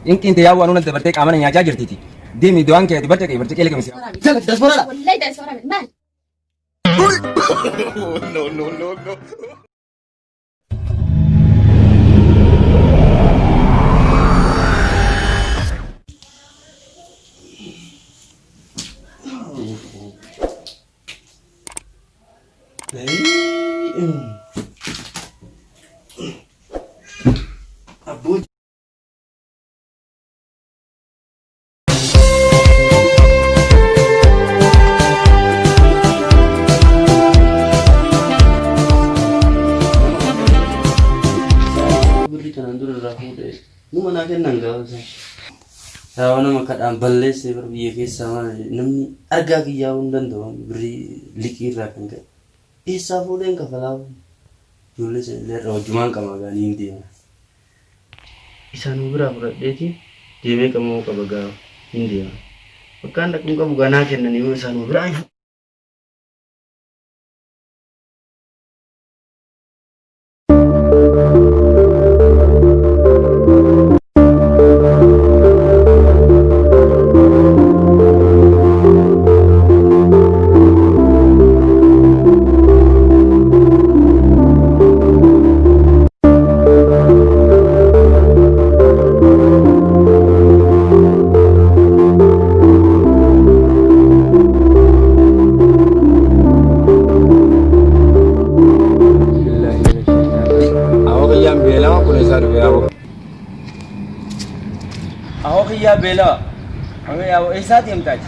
Inqinte yaa waan hunda dabartee qaama nyaachaa jirtiti. Deemi du'aan kee barca kee barca qeele kamisi. Wallahi dasfara maal? No, no, no, no. Abu beri kanan dulu rafu deh. Mu mana kenang kau sih? Tahu nama kadang balik sih berbiaya kisah namni harga kia undan doang beri likir rakan ke. Isa fulen ka falau. Dulu sih lihat rojuman kamagan India. Isa nubra berat deh dia kamu kabaga India. Bukan aku kamu bukan akhir nani isa nubra. Ya bela, kami ya esat yang tadi.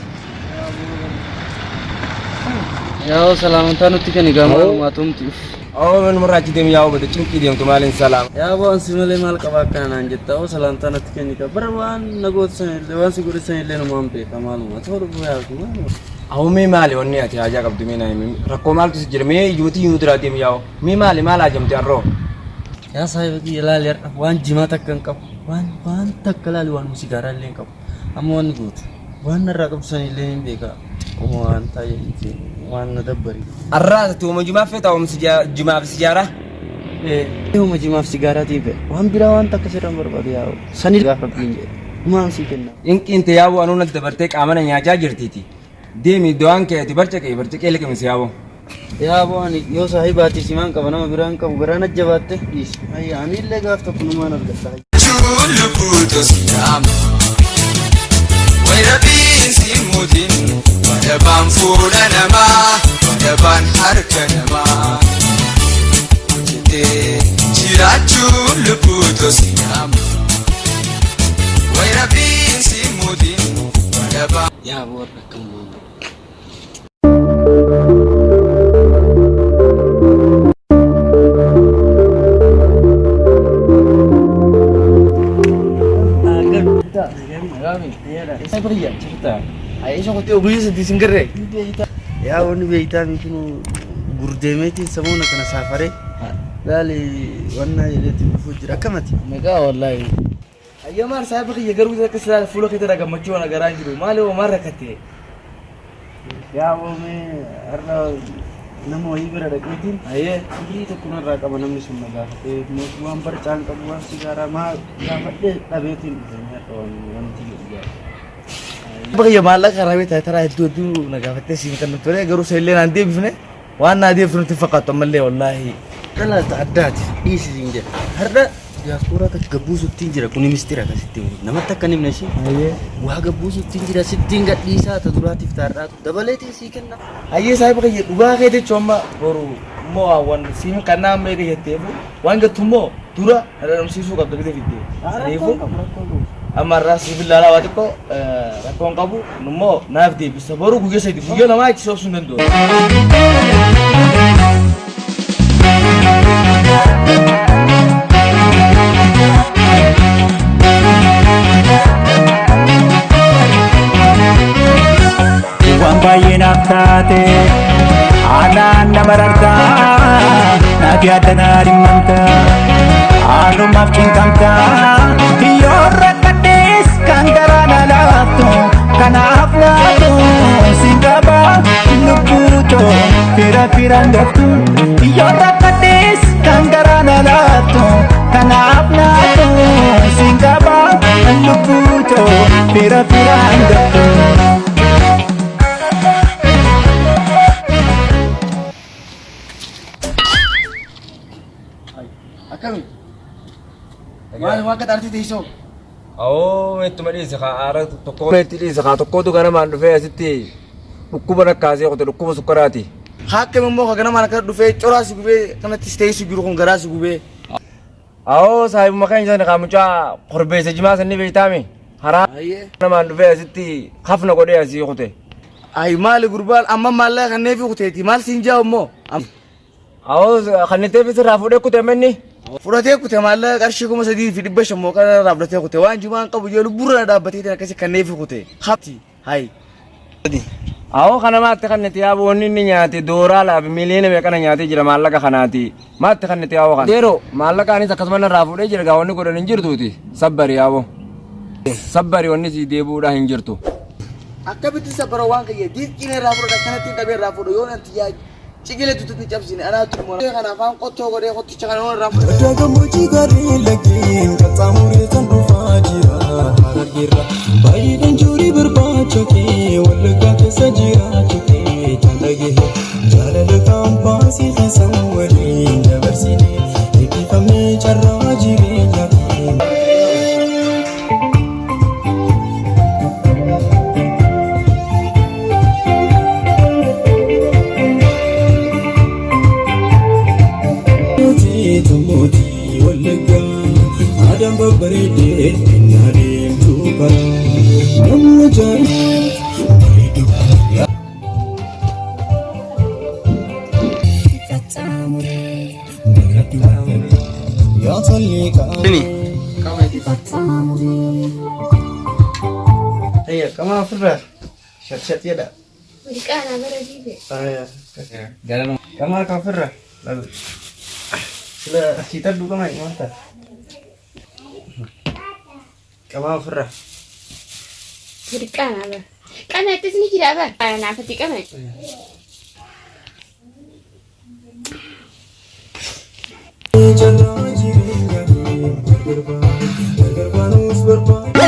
Ya salamatan uti kan igamal matum tif. Oh men muraji dem ya betul cinki dem tumalin salam. Ya bon simale mal kabakan anjeta o salamatan uti kan iga berwan nagot san lewan sigur san len mampe kamalu mator buya kuma. Aku mi mali onni ati aja kab dumina mi rakomal tu sejirme yuti yutra dem ya. Mi mali mala jam tiarro. Ya saya bagi la liar wan jima takkan kap. Wan takkala wan musigara len kap. Amon gut. Wan rakab san len beka. Wan tayi wan dabbari. Arra tu mo juma feta o juma sejarah. Itu mo sigara tipe. Wan bira wan takkasiram berbadi ya. Sani gafak pinje. Mang si kenna. Inqinte yaa waan hunda dabartee qaama nyaachaa jirtiti. Deemi du'aan kee barca qeele kamisi yaa. Ya bon yo sahibati siman ka nama biran ka garana jabatte is ay anil le gafta kunuma na gafta Chulukuto siyam Wairabin simudin Wadaban fuula nama Wadaban harka nama Jete jiraachuu lukuto siyam Wairabin simudin Wadaban ya bon kamu Saya pergi ya cerita. ay so ko te obuyi se disingare ya woni be itami kunu gurdemeti samona kana safare lali wanna yeleti fujira kamati Mega wallahi. Ayyamar saya pergi ya garu ka sala fulo kita daga macho na garangiru malo marakate. ya wo me arna namo ibara da kitin aye ini to kuna raka manam sunna ga te mo kuam par cang kabuan sigara ma ya fadde tabetin ya to wanti ya Pergi ya malah karena kita tera itu nagafate simkan tore garu sele nanti bifne wana dia bifne fakat malle wallahi. kala ta'addat isi sinje harda ya kura ta gabusu tinjira kuni mistira ka sitting nama takkanim nashi Aye. wa gabusu tinjira sitting ga disa ta durati tarra dabaleti sikenna Aye saya pergi duga ke de chomba boru mo awan sim kana me de tebu wanga tumo dura ada sisu ka de vidde. Ibu amarra sibilla wati ko rakon kabu numo nafdi bisa boru guge sai guge na ma ci so sunan do. Wambaye naftate anan namararta nadia danari manta anu makin kamta yorra kates kangarana latu kanaf latu singaba luputo pira pirandatu yorra kates kangarana latu kanaf latu singaba luputo fira firaan gattu. Akkami? Maal waan akka taartii teessoo? Oo, ittuma dhiise kaa aara tokko itti dhiise kaa tokkotu ganamaan dhufee asitti dhukkuba nakkaasee qote dhukkuba sukkaraati. Hakkami immoo ka ganamaan akka dhufee coraa si gubee kanatti teessu jiru kun garaa si gubee. Oo, saahibuma kan isaan kaa mucaa korbeessa jimaa sanni beektaami. Haraa ganamaan dhufee asitti hafna godhee asii qote. Ayi maali gurbaan amma maallaqa kanneen fi kuteeti maal siin jaa'u immoo? Oo, kannitee fi sirraa fuudhee kute menni. Fudhatee kute maallaqa qarshii 3,500 moo kana irraa fudhatee kute waan jimaan qabu jedhu burra dhaabbatee akkasii kanneen fi kute. Hafti hayi. Oo, kana maatti kanniti yaa boonni inni nyaate dooraa laafi miliyoona meeqana nyaatee jira maallaqa kanaati. Maatti kanniti yaa kan. Deero maallaqaanis akkasuma irraa fuudhee jira gaa wanni godhan hin jirtuuti. Sabbari yaa boo. Sabbari wanni si deebi'uudhaa hin jirtu. Akkamitti sabbara waan kayya dirqiin irraa fudhata kanatti dhabee irraa fudhu yoo nanti yaa Cikile tututti cabsine anaatu mo kana afaan qottoo godhee qotticha kana irraa fudhata. Gammoojjii gaarreen laggeen qaxxaamuree kan dhufaa jira harargeerra baay'een juurii barbaacha kee wallaggaa keessa jiraachuu kee jaalagee jaalala kaampaasii keessa waliin dabarsinee eebbifamee carraa jireenyaa kee. Tumuti wallagga adam babbareedee innaaleen tuuba namni jaalatu yaa tollee qaama. Ayya kama firra shat yada. Wiriqaan abara jibe. Ayya galan kama ka firra. Sila kita dulu kan mantap. Kama firra. Wiriqaan abara. Kana itti sini jira abara. Ana naafati qaba. Carraa jireenyaa kee garbaanuus barbaada.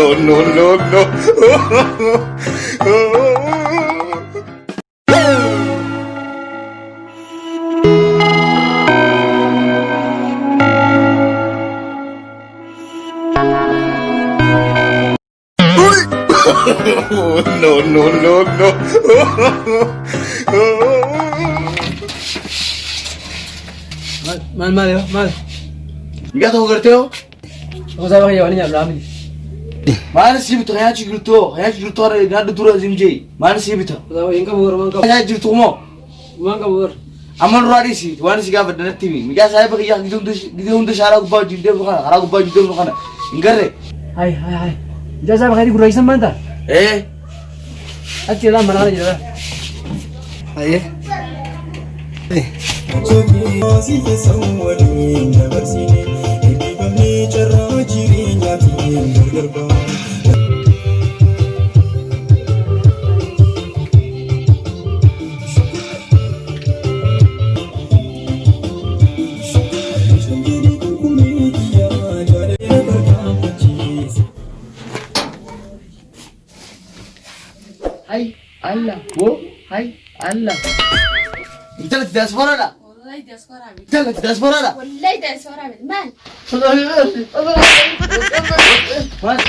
no. No. Mal. Enggak tahu ngerti yo. Ako sabi kayo, ano niya, marami. Mana sih betul ya ciguto ada ngadu turun zimjai. Mana sih betul? Ako yung kabur, mga kabur. Ya ciguto mo. Mga kabur. Aman radi sih, tuan sih gak benar TV. Mika saya pakai yang gitu untuk syarah gua jilid bukan, syarah gua jilid bukan. Enggak deh. Hai. Diyan sabi kayo, guraisan manta. At sila, manala nila. Aye. Jogi keessa waliin dabarsinee eebbifamee carraa jireenyaa kee gargaara. Hai Allah. Kita lagi diaspora dah. Wallahi diaspora bit. Kita lagi diaspora dah. Wallahi diaspora bit. Man. Mas,